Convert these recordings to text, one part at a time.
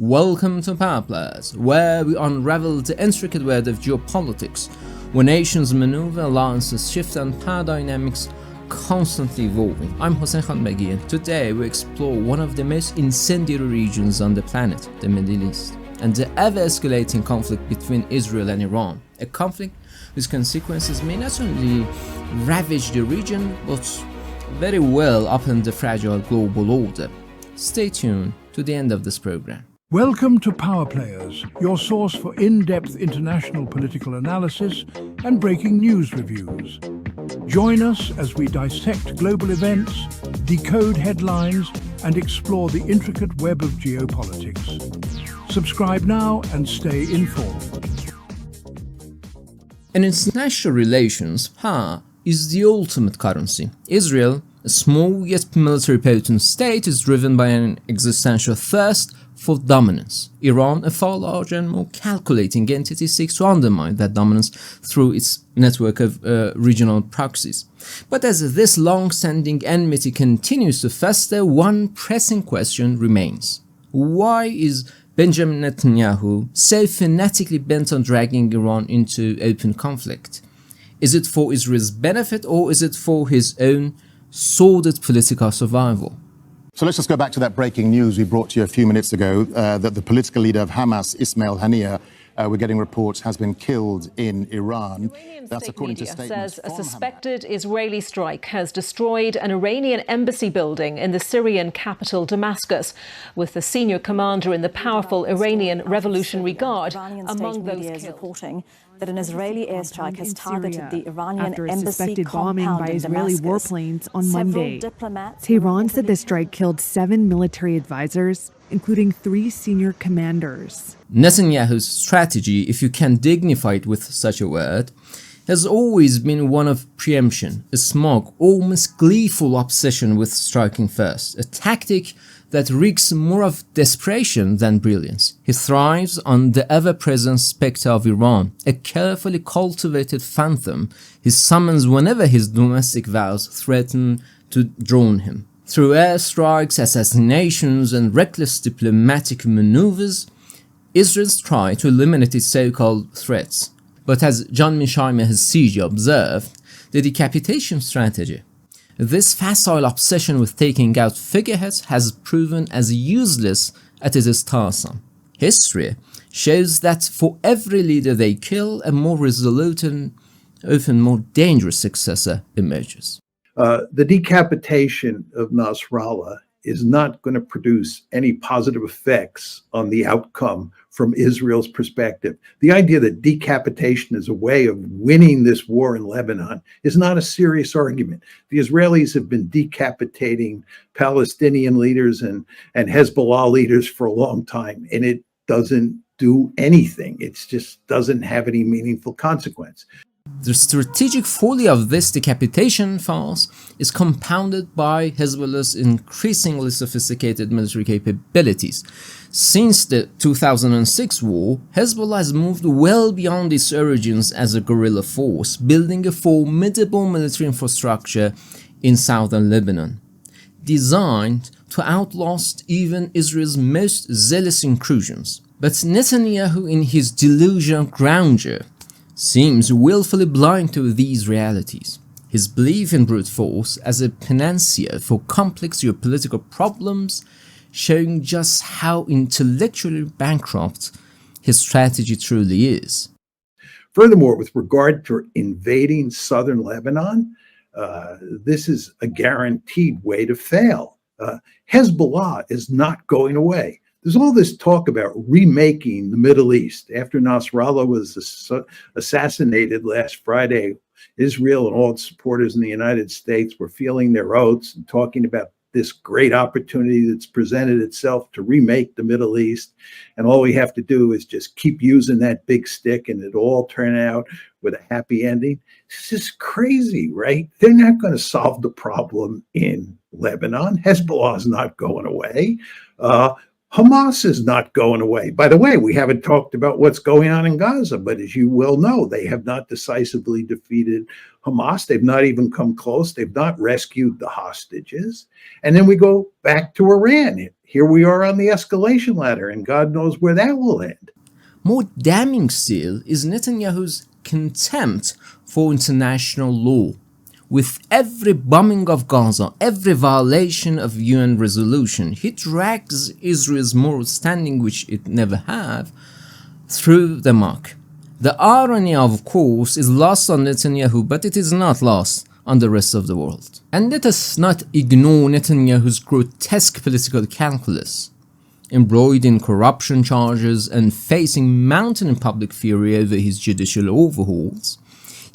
Welcome to Power Players, where we unravel the intricate web of geopolitics, where nations maneuver, alliances shift, and power dynamics constantly evolving. I'm Hossein Khanbegi, and today we explore one of the most incendiary regions on the planet, the Middle East, and the ever-escalating conflict between Israel and Iran. A conflict whose consequences may not only ravage the region, but very well upend the fragile global order. Stay tuned to the end of this program. Welcome to Power Players, your source for in-depth international political analysis and breaking news reviews. Join us as we dissect global events, decode headlines, and explore the intricate web of geopolitics. Subscribe now and stay informed. In international relations, power is the ultimate currency. Israel, a small yet military potent state, is driven by an existential thirst for dominance. Iran, a far larger and more calculating entity, seeks to undermine that dominance through its network of regional proxies. But as this long-standing enmity continues to fester, one pressing question remains. Why is Benjamin Netanyahu so fanatically bent on dragging Iran into open conflict? Is it for Israel's benefit, or is it for his own sordid political survival? So let's just go back to that breaking news we brought to you a few minutes ago, that the political leader of Hamas, Ismail Haniyeh, we're getting reports, has been killed in Iran. That's according to statements says a suspected Hamas. Israeli strike has destroyed an Iranian embassy building in the Syrian capital Damascus, with the senior commander in the powerful Iranian Revolutionary Guard among those killed. Reporting that an Israeli airstrike has targeted the Iranian after a embassy suspected bombing by Israeli warplanes on Monday. Diplomats Tehran said the strike killed 7 military advisors, including 3 senior commanders. Netanyahu's strategy, if you can dignify it with such a word, has always been one of preemption, a smug, almost gleeful obsession with striking first, a tactic that reeks more of desperation than brilliance. He thrives on the ever-present specter of Iran, a carefully cultivated phantom he summons whenever his domestic vows threaten to drown him. Through airstrikes, assassinations, and reckless diplomatic maneuvers, Israel's tried to eliminate its so-called threats. But as John Mearsheimer Hasidy observed, the decapitation strategy, this facile obsession with taking out figureheads, has proven as useless as it is tiresome. History shows that for every leader they kill, a more resolute and often more dangerous successor emerges. The decapitation of Nasrallah is not going to produce any positive effects on the outcome from Israel's perspective. The idea that decapitation is a way of winning this war in Lebanon is not a serious argument. The Israelis have been decapitating Palestinian leaders and Hezbollah leaders for a long time, and it doesn't do anything. It just doesn't have any meaningful consequence. The strategic folly of this decapitation farce is compounded by Hezbollah's increasingly sophisticated military capabilities. Since the 2006 war, Hezbollah has moved well beyond its origins as a guerrilla force, building a formidable military infrastructure in southern Lebanon, designed to outlast even Israel's most zealous incursions. But Netanyahu, in his delusional grandeur, seems willfully blind to these realities. His belief in brute force as a panacea for complex geopolitical problems, showing just how intellectually bankrupt his strategy truly is. Furthermore, with regard to invading southern Lebanon, this is a guaranteed way to fail. Hezbollah is not going away. There's all this talk about remaking the Middle East. After Nasrallah was assassinated last Friday, Israel and all its supporters in the United States were feeling their oats and talking about this great opportunity that's presented itself to remake the Middle East. And all we have to do is just keep using that big stick and it'll all turn out with a happy ending. This is crazy, right? They're not going to solve the problem in Lebanon. Hezbollah is not going away. Hamas is not going away. By the way, we haven't talked about what's going on in Gaza, but as you well know, they have not decisively defeated Hamas. They've not even come close. They've not rescued the hostages. And then we go back to Iran. Here we are on the escalation ladder, and God knows where that will end. More damning still is Netanyahu's contempt for international law. With every bombing of Gaza, every violation of UN resolution, he drags Israel's moral standing, which it never had, through the muck. The irony, of course, is lost on Netanyahu, but it is not lost on the rest of the world. And let us not ignore Netanyahu's grotesque political calculus. Embroiled in corruption charges and facing mounting public fury over his judicial overhauls,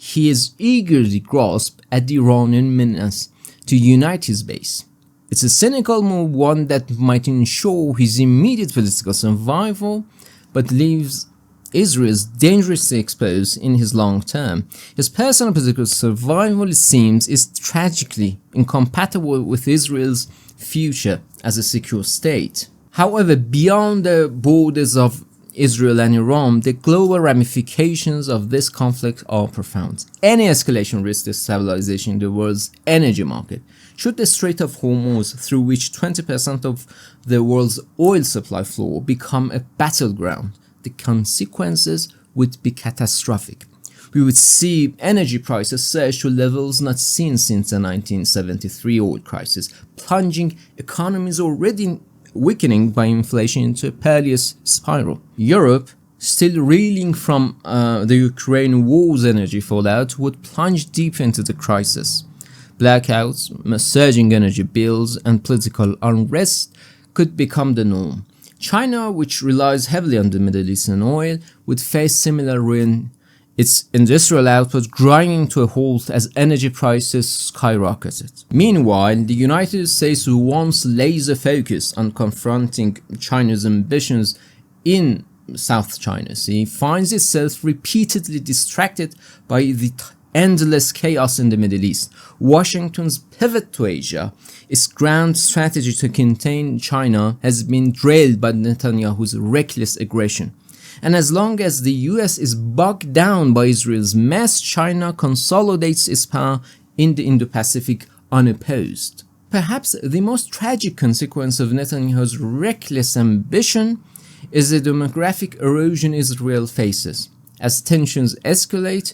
he is eagerly grasped at the Iranian menace to unite his base. It's a cynical move, one that might ensure his immediate political survival, but leaves Israel dangerously exposed in his long term. His personal political survival, it seems, is tragically incompatible with Israel's future as a secure state. However, beyond the borders of Israel and Iran, the global ramifications of this conflict are profound. Any escalation risks destabilization in the world's energy market. Should the Strait of Hormuz, through which 20% of the world's oil supply flow, become a battleground, the consequences would be catastrophic. We would see energy prices surge to levels not seen since the 1973 oil crisis, plunging economies already weakening by inflation into a perilous spiral. Europe, still reeling from the Ukraine war's energy fallout, would plunge deep into the crisis. Blackouts, surging energy bills, and political unrest could become the norm. China, which relies heavily on the Middle Eastern oil, would face similar ruin, its industrial output grinding to a halt as energy prices skyrocketed. Meanwhile, the United States, who once laser focused on confronting China's ambitions in South China Sea, finds itself repeatedly distracted by the endless chaos in the Middle East. Washington's pivot to Asia, its grand strategy to contain China, has been derailed by Netanyahu's reckless aggression. And as long as the US is bogged down by Israel's mess, China consolidates its power in the Indo-Pacific unopposed. Perhaps the most tragic consequence of Netanyahu's reckless ambition is the demographic erosion Israel faces. As tensions escalate,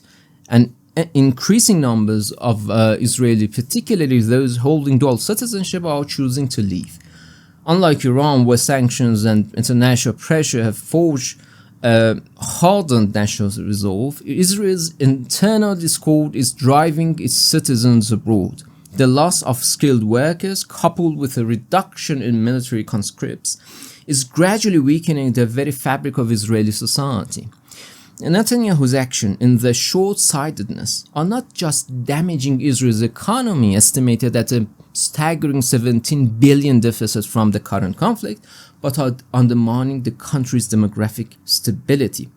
and increasing numbers of Israelis, particularly those holding dual citizenship, are choosing to leave. Unlike Iran, where sanctions and international pressure have forged hardened national resolve, Israel's internal discord is driving its citizens abroad. The loss of skilled workers, coupled with a reduction in military conscripts, is gradually weakening the very fabric of Israeli society. Netanyahu's action in the short-sightedness are not just damaging Israel's economy, estimated at a staggering 17 billion deficit from the current conflict, but are undermining the country's demographic stability.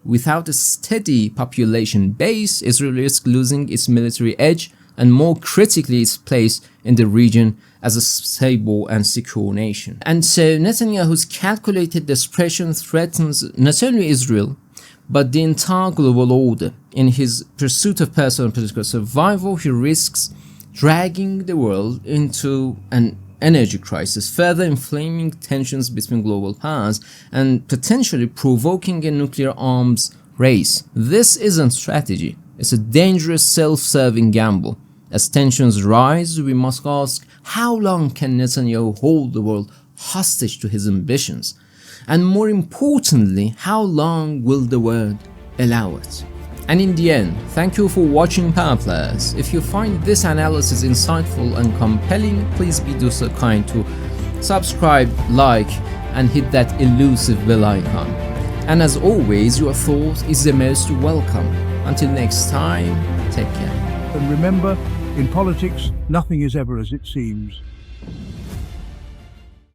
Without a steady population base, Israel risks losing its military edge and, more critically, its place in the region as a stable and secure nation. And so Netanyahu's calculated desperation threatens not only Israel, but the entire global order. In his pursuit of personal political survival, he risks dragging the world into an energy crisis, further inflaming tensions between global powers and potentially provoking a nuclear arms race. This isn't strategy. It's a dangerous self-serving gamble. As tensions rise, we must ask, how long can Netanyahu hold the world hostage to his ambitions? And more importantly, how long will the world allow it? And in the end, thank you for watching Power Players. If you find this analysis insightful and compelling, please be so kind to subscribe, like, and hit that elusive bell icon. And as always, your thought is the most welcome. Until next time, take care. And remember, in politics, nothing is ever as it seems.